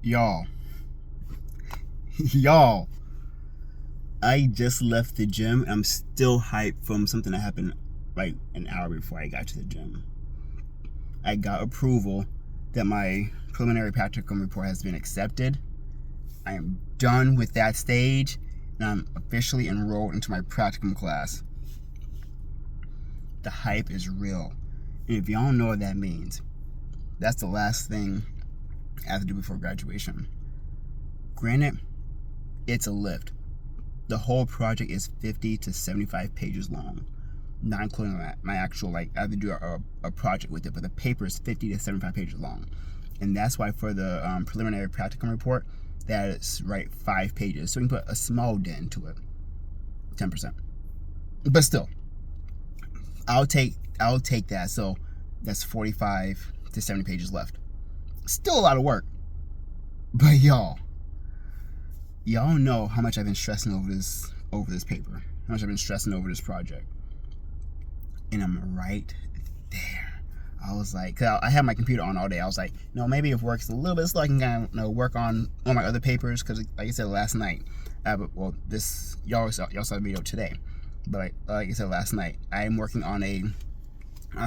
Y'all, y'all, I just left the gym. I'm still hyped from something that happened like an hour before I got to the gym. I got approval that my preliminary practicum report has been accepted. I am done with that stage, and I'm officially enrolled into my practicum class. The hype is real. And if y'all know what that means, that's the last thing I have to do before graduation. Granted, it's a lift. The whole project is 50 to 75 pages long, not including my actual, I have to do a project with it, but the paper is 50 to 75 pages long. And that's why for the preliminary practicum report, that is right 5 pages. So we can put a small dent to it, 10%. But still, I'll take that. So that's 45 to 70 pages left. Still a lot of work. But y'all know how much I've been stressing over this paper, how much I've been stressing over this project, and I'm right there. I was like, cause I had my computer on all day. I was like, no, maybe if it works a little bit slow, I can kind of work on my other papers. Cause like I said last night, y'all saw the video today, but like I said last night, I am working on a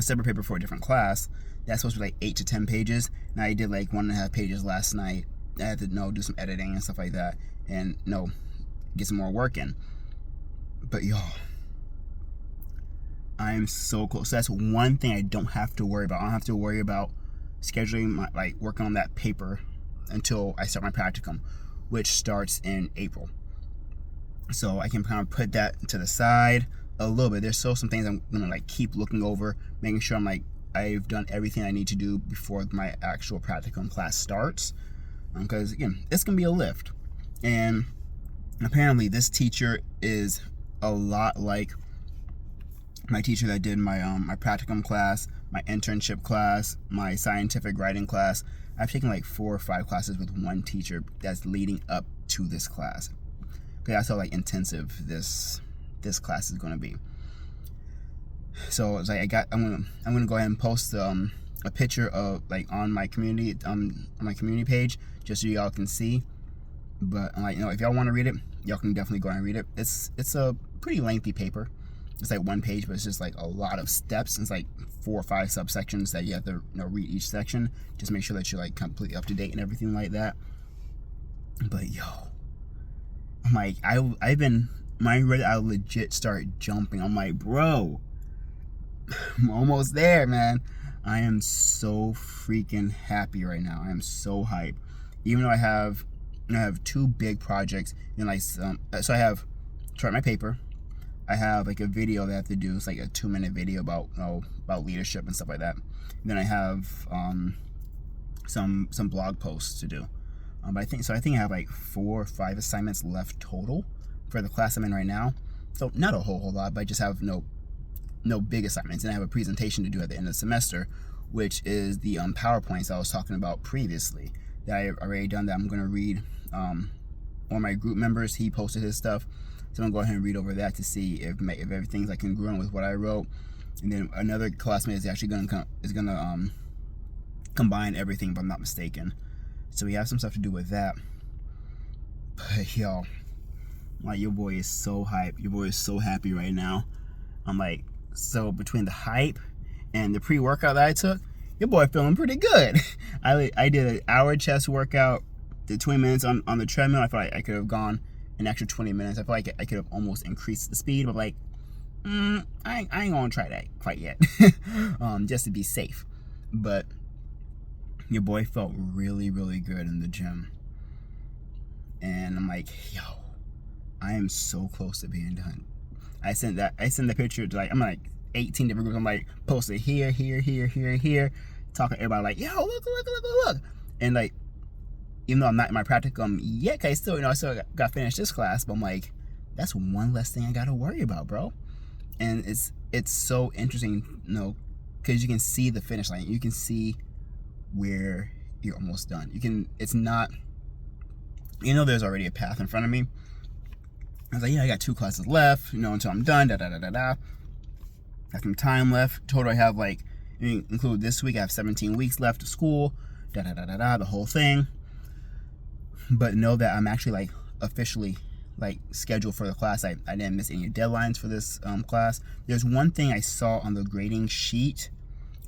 separate paper for a different class. That's supposed to be like 8 to 10 pages. And I did like 1.5 pages last night. I had to do some editing and stuff like that, and get some more work in. But y'all, I am so close. So that's one thing I don't have to worry about. I don't have to worry about scheduling working on that paper until I start my practicum, which starts in April. So I can kind of put that to the side a little bit. There's still some things I'm gonna keep looking over, making sure I've done everything I need to do before my actual practicum class starts. Because again, it's gonna be a lift, and apparently this teacher is a lot like my teacher that did my practicum class, my internship class, my scientific writing class. I've taken like 4 or 5 classes with one teacher that's leading up to this class. Okay, that's how intensive this class is going to be. So it's like I'm gonna go ahead and post a picture of on my community page, just so y'all can see. But if y'all want to read it, y'all can definitely go ahead and read it. It's a pretty lengthy paper. It's like 1 page, but it's just a lot of steps. It's like 4 or 5 subsections that you have to read each section. Just make sure that you're completely up to date and everything like that. But yo, I'm I've been ready. I legit start jumping. I'm like, bro, I'm almost there, man. I am so freaking happy right now. I am so hyped. Even though I have 2 big projects, and so I have to write my paper. I have a video that I have to do. It's a 2-minute video about leadership and stuff like that. And then I have some blog posts to do. But I think I have 4 or 5 assignments left total for the class I'm in right now. So not a whole lot, but I just have no big assignments. And I have a presentation to do at the end of the semester, which is the PowerPoints I was talking about previously that I already done. That I'm going to read. One of my group members, he posted his stuff. So I'm gonna go ahead and read over that to see if everything's congruent with what I wrote. And then another classmate is actually gonna combine everything, if I'm not mistaken. So we have some stuff to do with that. But y'all, your boy is so hyped. Your boy is so happy right now. I'm so between the hype and the pre-workout that I took, your boy feeling pretty good. I did an hour chest workout, did 20 minutes on the treadmill. I feel like I could have gone an extra 20 minutes. I feel like I could have almost increased the speed, but I ain't gonna try that quite yet. Just to be safe. But your boy felt really, really good in the gym. And I'm yo, I am so close to being done. I sent the picture to 18 different groups. I'm posted here, talking to everybody yo, look. And even though I'm not in my practicum yet, I still got to finish this class, but I'm that's one less thing I got to worry about, bro. And it's so interesting, because you can see the finish line. You can see where you're almost done. It's not, there's already a path in front of me. I was I got 2 classes left, until I'm done, Got some time left. Total, I have include this week, I have 17 weeks left of school, the whole thing. but know that I'm actually like officially like scheduled for the class. I didn't miss any deadlines for this class. There's one thing I saw on the grading sheet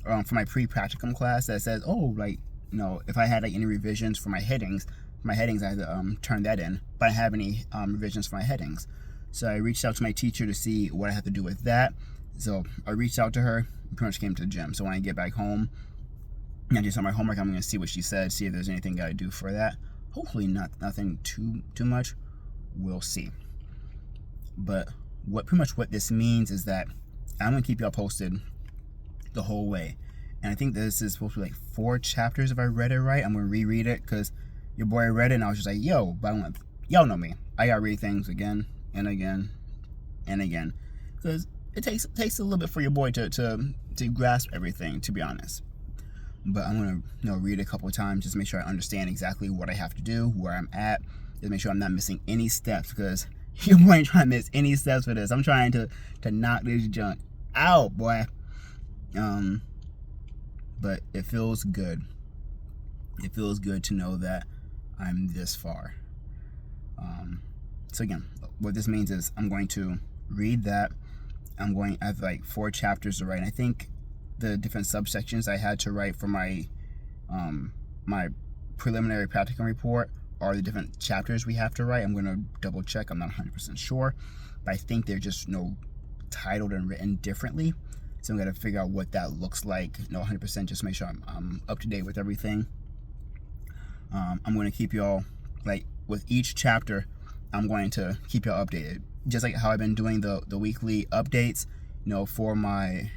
for my pre-practicum class that says, oh, like, you know, if I had like any revisions for my headings, I had to turn that in, but I don't have any revisions for my headings. So I reached out to my teacher to see what I have to do with that. So I reached out to her, and pretty much came to the gym. So when I get back home and I do some of my homework, I'm going to see what she said, see if there's anything I do for that. Hopefully nothing too much. We'll see. But pretty much what this means is that I'm going to keep y'all posted the whole way. And I think this is supposed to be like 4 chapters if I read it right. I'm going to reread it because your boy read it and I was just like, yo, but y'all know me. I got to read things again and again and again because it takes a little bit for your boy to grasp everything, to be honest. But I'm going to read it a couple of times just to make sure I understand exactly what I have to do, where I'm at, just make sure I'm not missing any steps because your boy ain't trying to miss any steps for this. I'm trying to knock this junk out, boy. But it feels good. It feels good to know that I'm this far. So again, what this means is I'm going to read that. I have like 4 chapters to write. And I think the different subsections I had to write for my my preliminary practicum report are the different chapters we have to write. I'm going to double check. I'm not 100% sure, but I think they're just titled and written differently. So I'm going to figure out what that looks like. 100%, just make sure I'm up to date with everything. I'm going to keep y'all, like, with each chapter, I'm going to keep y'all updated. Just like how I've been doing the weekly updates, for my,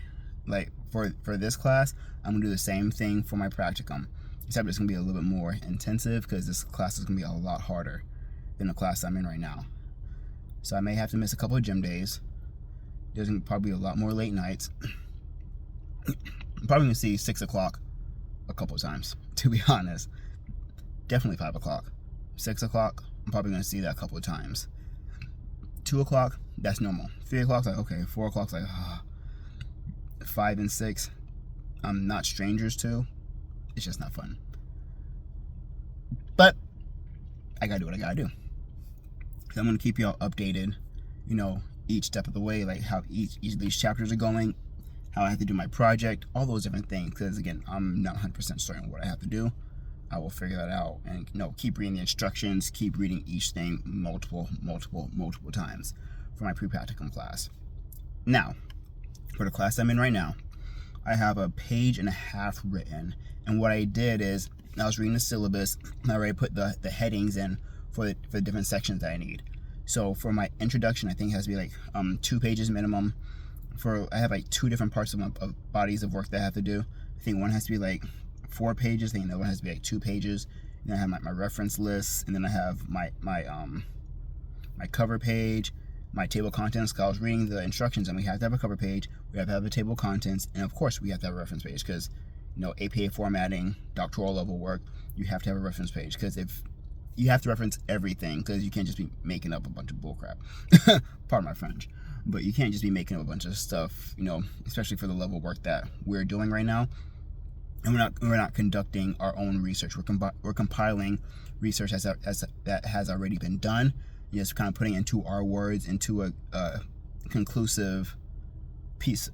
like, for this class, I'm going to do the same thing for my practicum. Except it's going to be a little bit more intensive because this class is going to be a lot harder than the class I'm in right now. So I may have to miss a couple of gym days. There's going to probably be a lot more late nights. I'm probably going to see 6 o'clock a couple of times, to be honest. Definitely 5 o'clock. 6 o'clock, I'm probably going to see that a couple of times. 2 o'clock, that's normal. 3 o'clock's like, okay. 4 o'clock's like, 5 and 6, I'm not strangers to. It's just not fun. But I got to do what I got to do. So I'm going to keep y'all updated, each step of the way, like how each of these chapters are going, how I have to do my project, all those different things. Because again, I'm not 100% certain what I have to do. I will figure that out and keep reading the instructions, keep reading each thing multiple times for my pre-practicum class. Now, for the class I'm in right now, I have a 1.5 pages written. And what I did is I was reading the syllabus. I already put the headings in for the different sections that I need. So for my introduction, I think it has to be like 2 pages minimum. I have like 2 different parts of bodies of work that I have to do. I think one has to be like 4 pages. I think another one has to be like 2 pages. And then I have my reference lists, and then I have my cover page, my table of contents. Because I was reading the instructions, and we have to have a cover page, we have to have a table of contents, and of course we have to have a reference page because APA formatting, doctoral level work, you have to have a reference page because if you have to reference everything, because you can't just be making up a bunch of bullcrap. Pardon my French, but you can't just be making up a bunch of stuff, especially for the level of work that we're doing right now. And we're not conducting our own research. We're compiling research that has already been done. Just kind of putting into our words into a conclusive piece,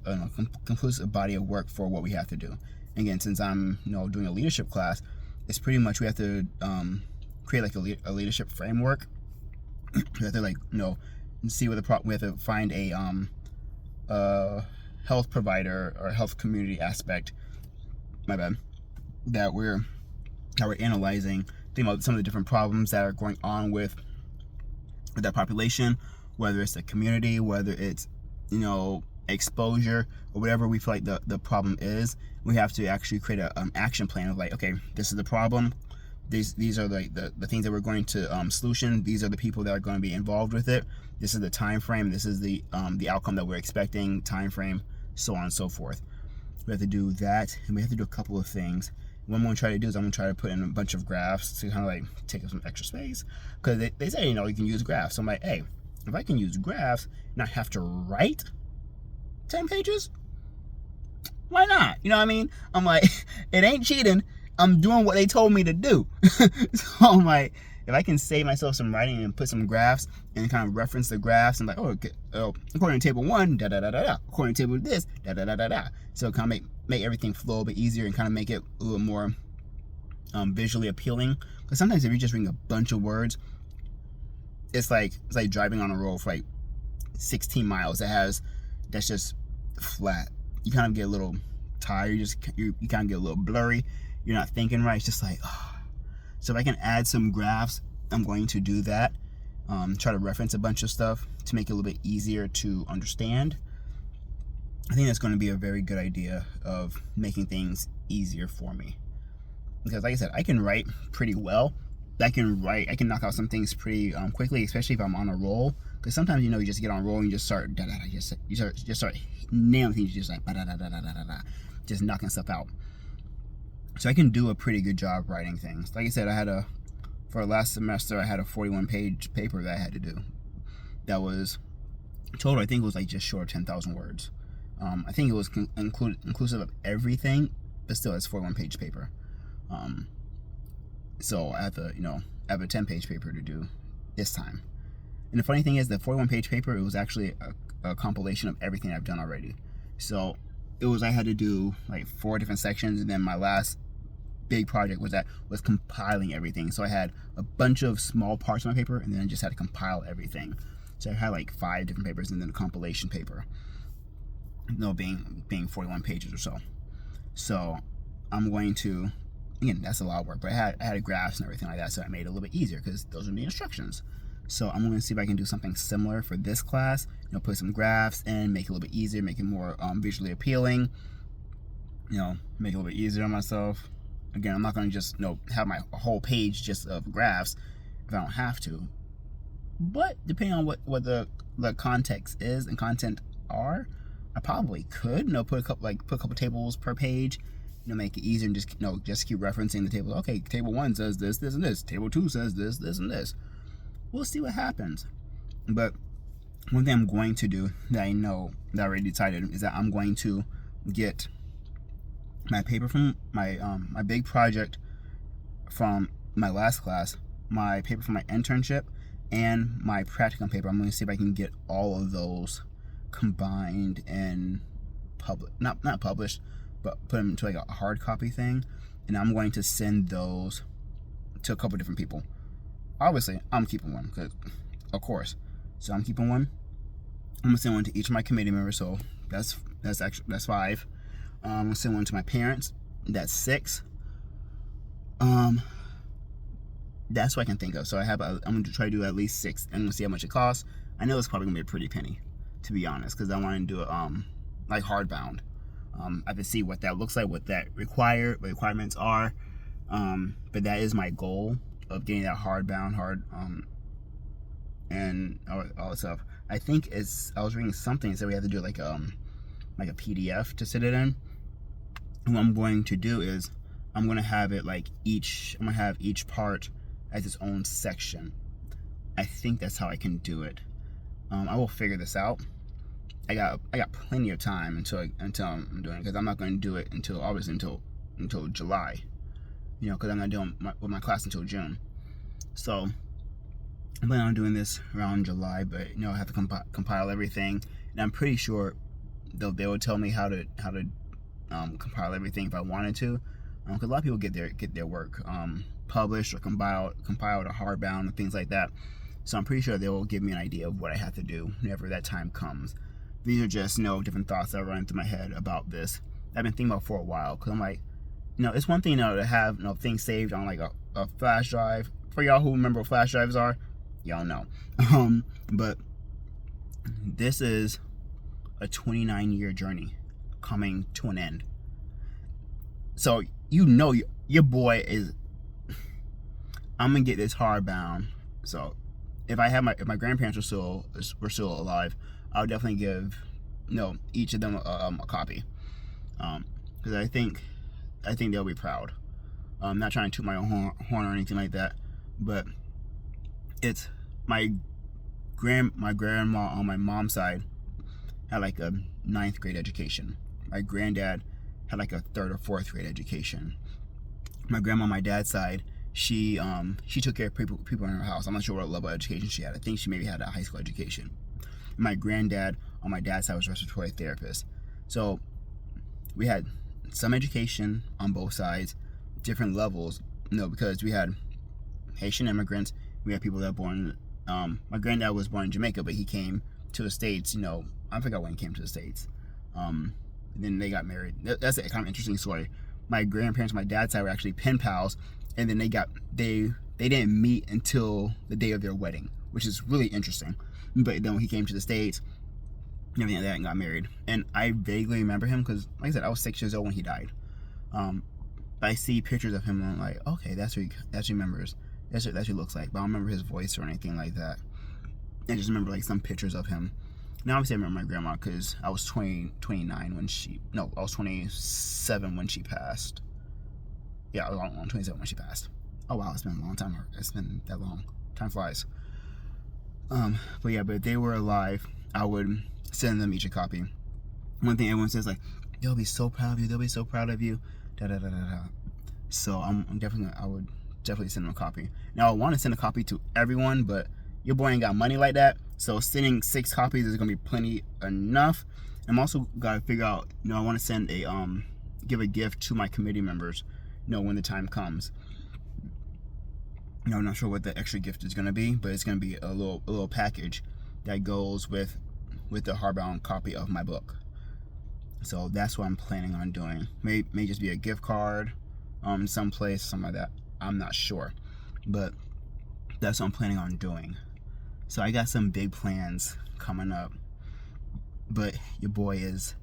conclusive body of work for what we have to do. Again, since I'm doing a leadership class, it's pretty much we have to create like a leadership framework. We have to see what we have to find a health provider or health community aspect. That we're analyzing, think about some of the different problems that are going on with that population, whether it's the community, whether it's exposure, or whatever we feel like the problem is. We have to actually create an action plan of like, okay, this is the problem, these are the things that we're going to solution, these are the people that are going to be involved with it, this is the time frame, this is the outcome that we're expecting, time frame, so on and so forth. We have to do that, and we have to do a couple of things. What I'm going to try to do is I'm going to try to put in a bunch of graphs to kind of like take up some extra space, because they say you can use graphs. So I'm like, hey, if I can use graphs and not have to write 10 pages, why not? You know what I mean? I'm like, it ain't cheating. I'm doing what they told me to do. So I'm like, if I can save myself some writing and put some graphs and kind of reference the graphs and like, oh, okay, oh, according to table 1, da da da da da. According to table this, da da da da da. So kind of make everything flow a bit easier and kind of make it a little more visually appealing. Because sometimes if you're just reading a bunch of words, it's like driving on a road for like 16 miles that's just flat. You kind of get a little tired. You kind of get a little blurry. You're not thinking right. It's just like, oh. So if I can add some graphs, I'm going to do that. Try to reference a bunch of stuff to make it a little bit easier to understand. I think that's going to be a very good idea of making things easier for me. Because like I said, I can write pretty well. I can knock out some things pretty quickly, especially if I'm on a roll. Because sometimes, you just get on a roll and you just start nailing things, just like just knocking stuff out. So I can do a pretty good job writing things. Like I said, for last semester, I had a 41-page paper that I had to do. That was total, I think it was like just short of 10,000 words. I think it was inclusive of everything, but still, it's a 41-page paper. So I have a 10-page paper to do this time. And the funny thing is, the 41-page paper, it was actually a compilation of everything I've done already. So I had to do like 4 different sections, and then my last big project was compiling everything. So I had a bunch of small parts of my paper, and then I just had to compile everything. So I had like 5 different papers, and then a compilation paper. Being 41 pages or so. So I'm going to, again, that's a lot of work, but I had graphs and everything like that, so I made it a little bit easier because those are the instructions. So I'm going to see if I can do something similar for this class. Put some graphs in, make it a little bit easier, make it more visually appealing. Make it a little bit easier on myself. Again, I'm not going to just have my whole page just of graphs if I don't have to. But depending on what the context is and content are, I probably could put a couple tables per page. Make it easier and just keep referencing the table. Okay, table 1 says this, this, and this. Table 2 says this, this, and this. We'll see what happens. But one thing I'm going to do that I know that I already decided is that I'm going to get my paper from my big project from my last class, my paper from my internship, and my practicum paper. I'm going to see if I can get all of those combined and not published, but put them into like a hard copy thing, and I'm going to send those to a couple different people. Obviously, I'm keeping one, because of course. So I'm keeping one. I'm gonna send one to each of my committee members. So that's 5. I'm gonna send one to my parents. That's 6. That's what I can think of. So I'm gonna try to do at least 6. I'm gonna see how much it costs. I know it's probably gonna be a pretty penny, to be honest, because I want to do it like hardbound. I have to see what that looks like, what requirements are. But that is my goal of getting that hardbound, and all that stuff. I think I was reading something that said we have to do like a PDF to sit it in. And what I'm going to do is I'm going to have it I'm going to have each part as its own section. I think that's how I can do it. I will figure this out. I got plenty of time until I'm doing it, because I'm not going to do it until July. Because I'm not doing with my class until June. So I'm planning on doing this around July, but I have to compile everything, and I'm pretty sure they will tell me how to compile everything if I wanted to, because a lot of people get their work published or compiled or hardbound and things like that. So I'm pretty sure they will give me an idea of what I have to do whenever that time comes. These are just different thoughts that are running through my head about this. I've been thinking about for a while, because I'm like, it's one thing to have things saved on like a flash drive. For y'all who remember what flash drives are, y'all know. But this is a 29-year journey coming to an end. So your boy is. I'm gonna get this hardbound. So if my grandparents were still alive, I would definitely give each of them a copy. Because I think they'll be proud. I'm not trying to toot my own horn or anything like that, but it's my grandma on my mom's side had like a 9th grade education. My granddad had like a 3rd or 4th grade education. My grandma on my dad's side, she took care of people in her house. I'm not sure what level of education she had. I think she maybe had a high school education. My granddad on my dad's side was a respiratory therapist. So we had some education on both sides, different levels. Because we had Haitian immigrants, we had people that were born. My granddad was born in Jamaica, but he came to the States. I forgot when he came to the States. Then they got married. That's a kind of interesting story. My grandparents, on my dad's side, were actually pen pals, and then they didn't meet until the day of their wedding, which is really interesting. But then when he came to the States, everything like that, and got married. And I vaguely remember him because, like I said, I was 6 years old when he died. I see pictures of him and I'm like, okay, that's what he remembers. That's what he looks like. But I don't remember his voice or anything like that. I just remember like some pictures of him. Now obviously I remember my grandma because I was 29 when I was 27 when she passed. Yeah, I was 27 when she passed. Oh wow, it's been a long time. It's been that long. Time flies. But if they were alive, I would send them each a copy. One thing everyone says, like, they'll be so proud of you. They'll be so proud of you. Da da da da da. So I would definitely send them a copy. Now I want to send a copy to everyone, but your boy ain't got money like that. So sending 6 copies is gonna be plenty enough. I'm also gotta figure out. I want to send give a gift to my committee members. When the time comes. I'm not sure what the extra gift is gonna be, but it's gonna be a little package that goes with the hardbound copy of my book. So that's what I'm planning on doing. May just be a gift card, someplace, something like that. I'm not sure, but that's what I'm planning on doing. So I got some big plans coming up, but your boy is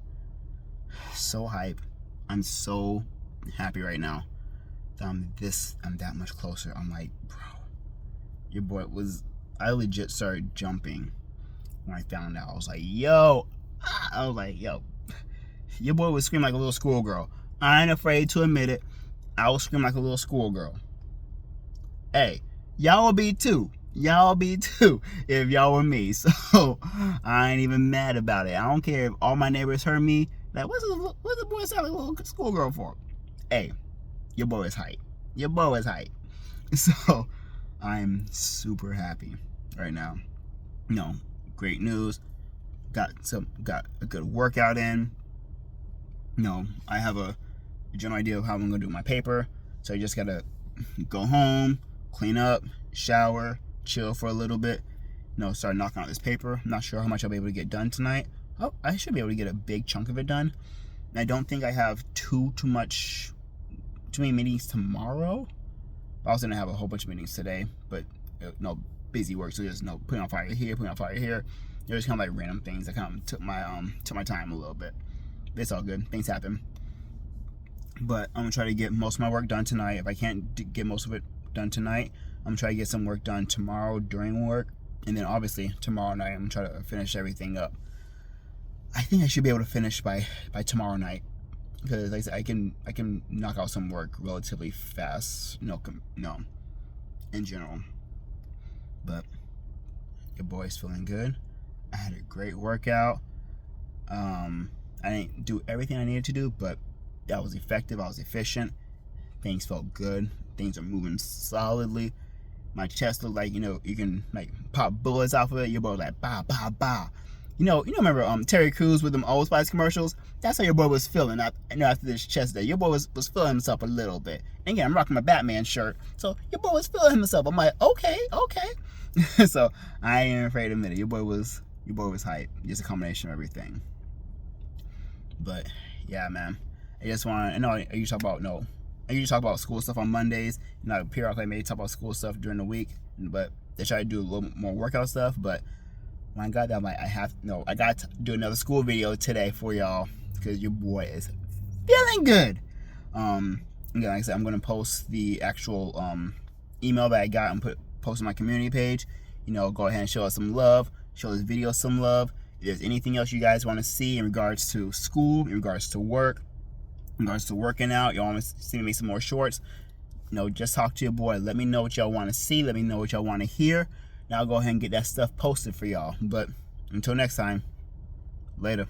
so hype. I'm so happy right now that I'm that much closer. I'm like, bro, your boy I legit started jumping when I found out. I was like, yo, your boy was screaming like a little schoolgirl. I ain't afraid to admit it. I was screaming like a little schoolgirl. Hey, y'all will be too. Y'all be too if y'all were me. So I ain't even mad about it. I don't care if all my neighbors heard me. Like, what's the boy sound like a little schoolgirl for? Hey, your boy is hype. Your boy is hype. So I'm super happy right now. Great news. Got a good workout in. I have a general idea of how I'm gonna do my paper. So I just gotta go home, clean up, shower, chill for a little bit. Start knocking out this paper. I'm not sure how much I'll be able to get done tonight. Oh, I should be able to get a big chunk of it done. And I don't think I have too many meetings tomorrow. I was gonna have a whole bunch of meetings today, but busy work. So just putting on fire here, putting on fire here. Just kind of like random things that kind of took my time a little bit. It's all good. Things happen. But I'm gonna try to get most of my work done tonight. If I can't get most of it done tonight, I'm gonna try to get some work done tomorrow during work, and then obviously tomorrow night I'm gonna try to finish everything up. I think I should be able to finish by tomorrow night because, like I said, I can knock out some work relatively fast. In general. But your boy's feeling good. I had a great workout. I didn't do everything I needed to do, but that was effective. I was efficient. Things felt good. Things are moving solidly. My chest looked like, you can like pop bullets off of it. Your boy was like, bah, bah, bah. Remember Terry Crews with them Old Spice commercials? That's how your boy was feeling after this chest day. Your boy was feeling himself a little bit. And again, I'm rocking my Batman shirt. So your boy was feeling himself. I'm like, okay. So I ain't even afraid to admit it. Your boy was hype. Just a combination of everything. But yeah, man. I just want to, I usually talk about school stuff on Mondays. Periodically I may talk about school stuff during the week, but they try to do a little more workout stuff. But when I got that, I'm like, I got to do another school video today for y'all because your boy is feeling good. Again, like I said, I'm gonna post the actual email that I got and post on my community page. Go ahead and show us some love. Show this video some love. If there's anything else you guys want to see in regards to school, in regards to work, in regards to working out, y'all want to see me some more shorts, just talk to your boy. Let me know what y'all want to see. Let me know what y'all want to hear. Now I'll go ahead and get that stuff posted for y'all. But until next time, later.